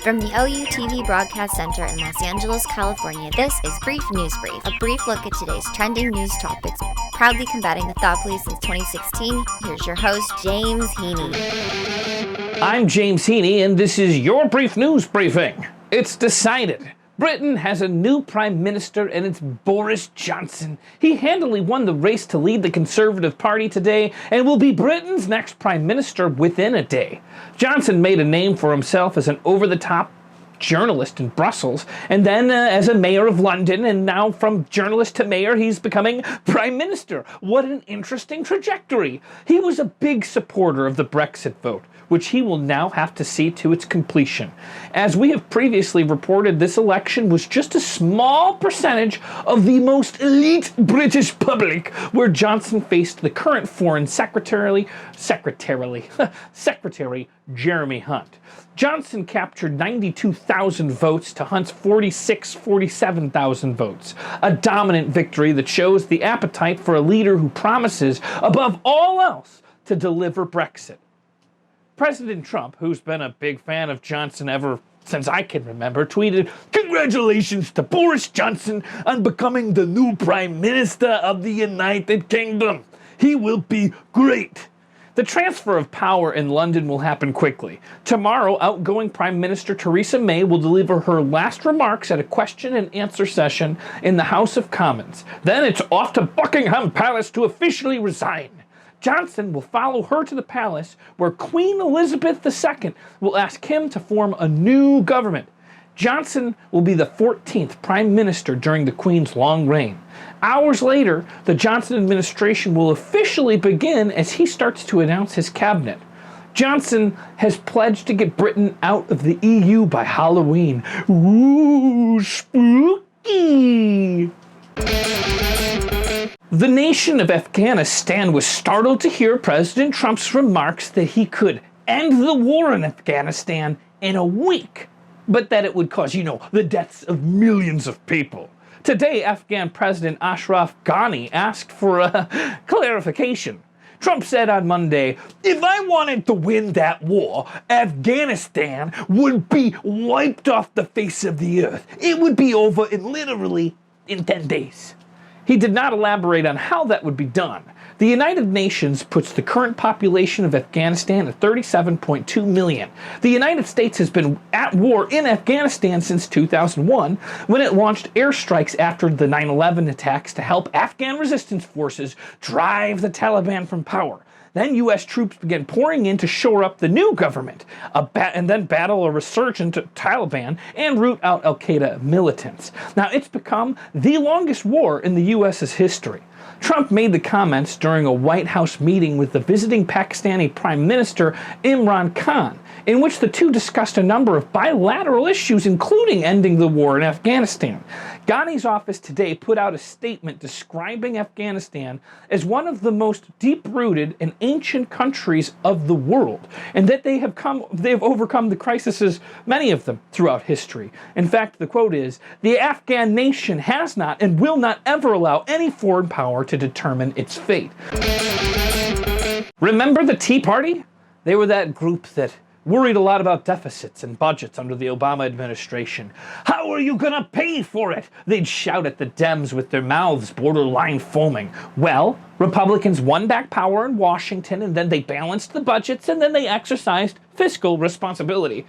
From the OU TV Broadcast Center in Los Angeles, California, this is Brief News Brief, a brief look at today's trending news topics. Proudly combating the thought police since 2016, here's your host, James Heaney. I'm James Heaney, and this is your Brief News Briefing. It's decided. Britain has a new Prime Minister, and it's Boris Johnson. He handily won the race to lead the Conservative Party today, and will be Britain's next Prime Minister within a day. Johnson made a name for himself as an over-the-top journalist in Brussels, and then as a mayor of London, and now from journalist to mayor, he's becoming Prime Minister. What an interesting trajectory. He was a big supporter of the Brexit vote, which he will now have to see to its completion. As we have previously reported, this election was just a small percentage of the most elite British public, where Johnson faced the current Foreign Secretary Jeremy Hunt. Johnson captured 92,000 votes to Hunt's 47,000 votes. A dominant victory that shows the appetite for a leader who promises, above all else, to deliver Brexit. President Trump, who's been a big fan of Johnson ever since I can remember, tweeted, "Congratulations to Boris Johnson on becoming the new Prime Minister of the United Kingdom. He will be great." The transfer of power in London will happen quickly. Tomorrow, outgoing Prime Minister Theresa May will deliver her last remarks at a question and answer session in the House of Commons. Then it's off to Buckingham Palace to officially resign. Johnson will follow her to the palace, where Queen Elizabeth II will ask him to form a new government. Johnson will be the 14th Prime Minister during the Queen's long reign. Hours later, the Johnson administration will officially begin as he starts to announce his cabinet. Johnson has pledged to get Britain out of the EU by Halloween. Ooh, spooky! The nation of Afghanistan was startled to hear President Trump's remarks that he could end the war in Afghanistan in a week, but that it would cause, the deaths of millions of people. Today, Afghan President Ashraf Ghani asked for a clarification. Trump said on Monday, "If I wanted to win that war, Afghanistan would be wiped off the face of the earth. It would be over literally in 10 days. He did not elaborate on how that would be done. The United Nations puts the current population of Afghanistan at 37.2 million. The United States has been at war in Afghanistan since 2001, when it launched airstrikes after the 9/11 attacks to help Afghan resistance forces drive the Taliban from power. Then U.S. troops began pouring in to shore up the new government, and then battle a resurgent Taliban and root out al-Qaeda militants. Now, it's become the longest war in the U.S.'s history. Trump made the comments during a White House meeting with the visiting Pakistani Prime Minister Imran Khan, in which the two discussed a number of bilateral issues, including ending the war in Afghanistan. Ghani's office today put out a statement describing Afghanistan as one of the most deep-rooted and ancient countries of the world, and that they have overcome the crises, many of them, throughout history. In fact, the quote is, "The Afghan nation has not and will not ever allow any foreign power to determine its fate." Remember the Tea Party? They were that group that worried a lot about deficits and budgets under the Obama administration. "How are you gonna pay for it?" they'd shout at the Dems with their mouths borderline foaming. Well, Republicans won back power in Washington, and then they balanced the budgets, and then they exercised fiscal responsibility.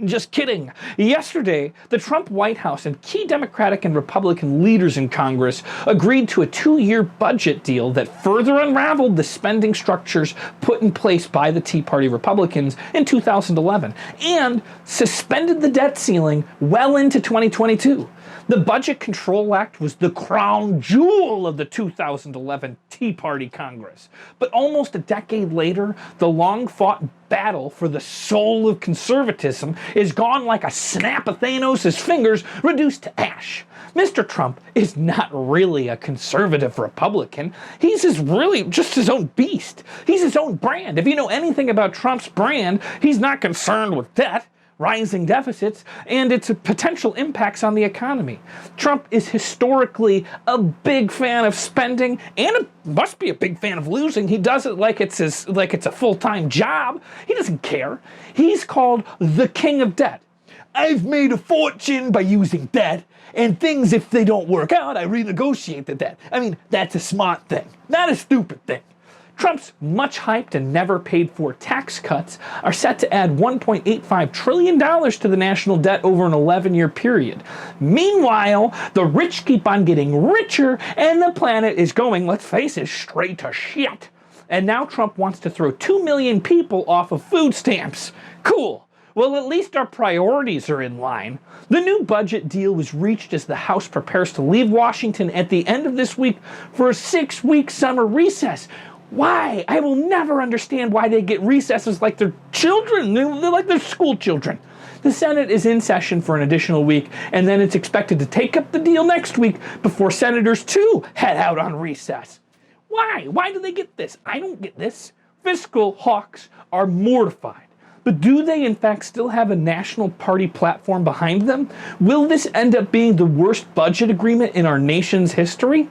Just kidding. Yesterday, the Trump White House and key Democratic and Republican leaders in Congress agreed to a 2-year budget deal that further unraveled the spending structures put in place by the Tea Party Republicans in 2011 and suspended the debt ceiling well into 2022. The Budget Control Act was the crown jewel of the 2011 Tea Party Congress. But almost a decade later, the long-fought battle for the soul of conservatism is gone like a snap of Thanos' fingers, reduced to ash. Mr. Trump is not really a conservative Republican. He's really just his own beast. He's his own brand. If you know anything about Trump's brand, he's not concerned with debt, rising deficits, and its potential impacts on the economy. Trump is historically a big fan of spending, and must be a big fan of losing. He does it like it's a full-time job. He doesn't care. He's called the king of debt. I've made a fortune by using debt, and things, if they don't work out, I renegotiate the debt. I mean, that's a smart thing, not a stupid thing. Trump's much hyped and never paid for tax cuts are set to add $1.85 trillion to the national debt over an 11-year period. Meanwhile, the rich keep on getting richer and the planet is going, let's face it, straight to shit. And now Trump wants to throw 2 million people off of food stamps. Cool. Well, at least our priorities are in line. The new budget deal was reached as the House prepares to leave Washington at the end of this week for a 6-week summer recess. Why? I will never understand why they get recesses like they're children. They're like they're school children. The Senate is in session for an additional week, and then it's expected to take up the deal next week before senators too head out on recess. Why? Why do they get this? I don't get this. Fiscal hawks are mortified. But do they in fact still have a national party platform behind them? Will this end up being the worst budget agreement in our nation's history?